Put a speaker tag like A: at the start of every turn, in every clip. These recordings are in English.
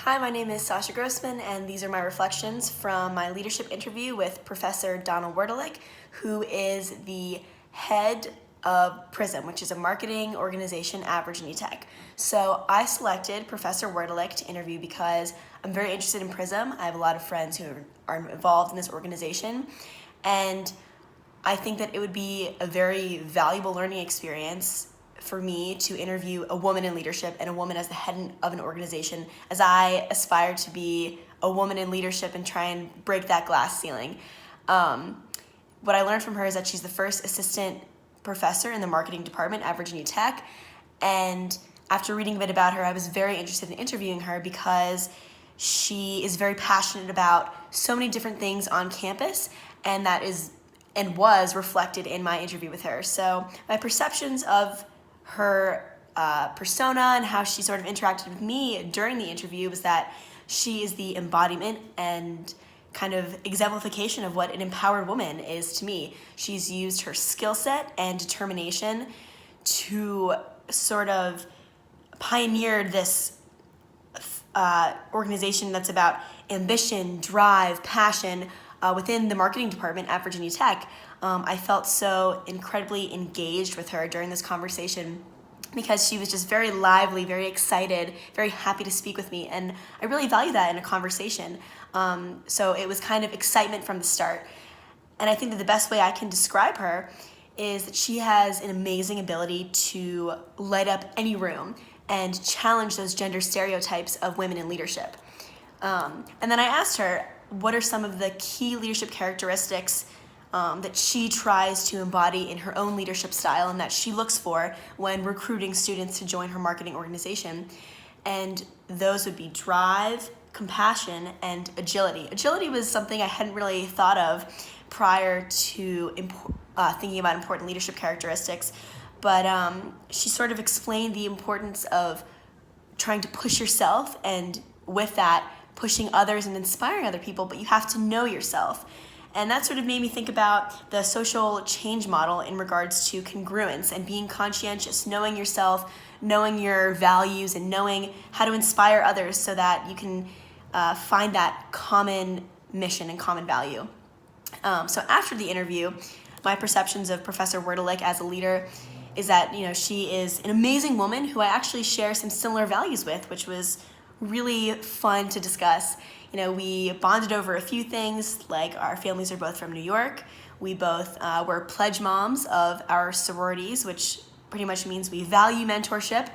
A: Hi, my name is Sasha Grossman, and these are my reflections from my leadership interview with Professor Donna Werdelich, who is the head of PRISM, which is a marketing organization at Virginia Tech. So I selected Professor Werdelich to interview because I'm very interested in PRISM. I have a lot of friends who are involved in this organization, and I think that it would be a very valuable learning experience for me to interview a woman in leadership and a woman as the head of an organization, as I aspire to be a woman in leadership and try and break that glass ceiling. What I learned from her is that she's the first assistant professor in the marketing department at Virginia Tech, and after reading a bit about her, I was very interested in interviewing her because she is very passionate about so many different things on campus, and that is and was reflected in my interview with her. So my perceptions of her persona and how she sort of interacted with me during the interview was that she is the embodiment and kind of exemplification of what an empowered woman is to me. She's used her skill set and determination to sort of pioneer this organization that's about ambition, drive, passion within the marketing department at Virginia Tech. I felt so incredibly engaged with her during this conversation because she was just very lively, very excited, very happy to speak with me, and I really value that in a conversation. So it was kind of excitement from the start. And I think that the best way I can describe her is that she has an amazing ability to light up any room and challenge those gender stereotypes of women in leadership. And then I asked her, what are some of the key leadership characteristics that she tries to embody in her own leadership style and that she looks for when recruiting students to join her marketing organization? And those would be drive, compassion, and agility. Agility was something I hadn't really thought of prior to thinking about important leadership characteristics, but she sort of explained the importance of trying to push yourself, and with that, pushing others and inspiring other people, but you have to know yourself. And that sort of made me think about the social change model in regards to congruence and being conscientious, knowing yourself, knowing your values, and knowing how to inspire others so that you can find that common mission and common value. So after the interview, my perceptions of Professor Werdelich as a leader is that, she is an amazing woman who I actually share some similar values with, which was really fun to discuss. We bonded over a few things, like our families are both from New York. We both were pledge moms of our sororities, which pretty much means we value mentorship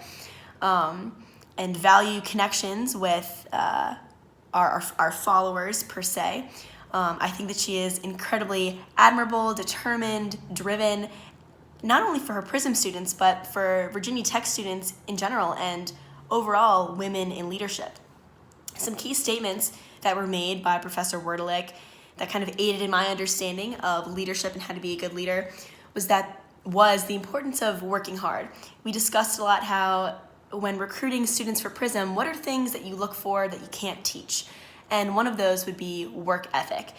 A: and value connections with our followers per se. I think that she is incredibly admirable, determined, driven, not only for her PRISM students, but for Virginia Tech students in general, and overall women in leadership. Some key statements that were made by Professor Werdelich that kind of aided in my understanding of leadership and how to be a good leader was the importance of working hard. We discussed a lot how when recruiting students for PRISM, what are things that you look for that you can't teach? And one of those would be work ethic.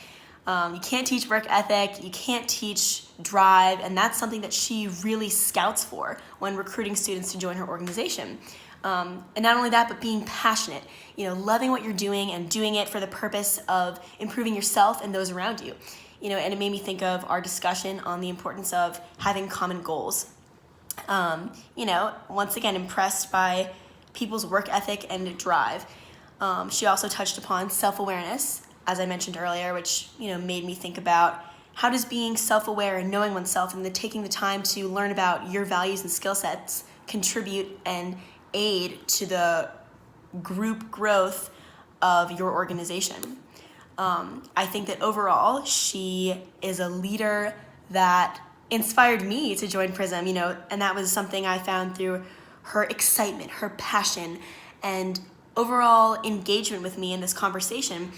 A: You can't teach work ethic, you can't teach drive, and that's something that she really scouts for when recruiting students to join her organization. And not only that, but being passionate, loving what you're doing and doing it for the purpose of improving yourself and those around you. And it made me think of our discussion on the importance of having common goals. Once again, impressed by people's work ethic and drive. She also touched upon self-awareness, as I mentioned earlier, which, made me think about how does being self-aware and knowing oneself and taking the time to learn about your values and skill sets contribute and aid to the group growth of your organization. I think that overall, she is a leader that inspired me to join PRISM, and that was something I found through her excitement, her passion, and overall engagement with me in this conversation.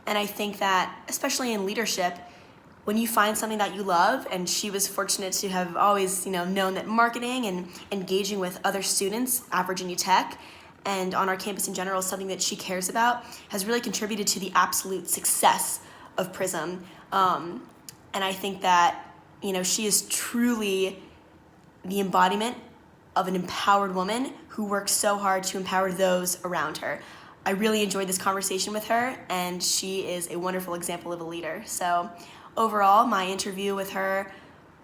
A: And I think that, especially in leadership, when you find something that you love, and she was fortunate to have always, known that marketing and engaging with other students at Virginia Tech and on our campus in general is something that she cares about, has really contributed to the absolute success of PRISM. And I think that, she is truly the embodiment of an empowered woman who works so hard to empower those around her. I really enjoyed this conversation with her, and she is a wonderful example of a leader. So overall, my interview with her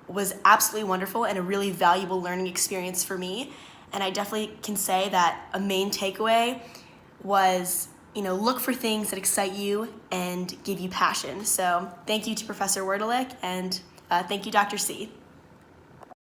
A: was absolutely wonderful and a really valuable learning experience for me. And I definitely can say that a main takeaway was, look for things that excite you and give you passion. So thank you to Professor Werdelick, and thank you, Dr. C.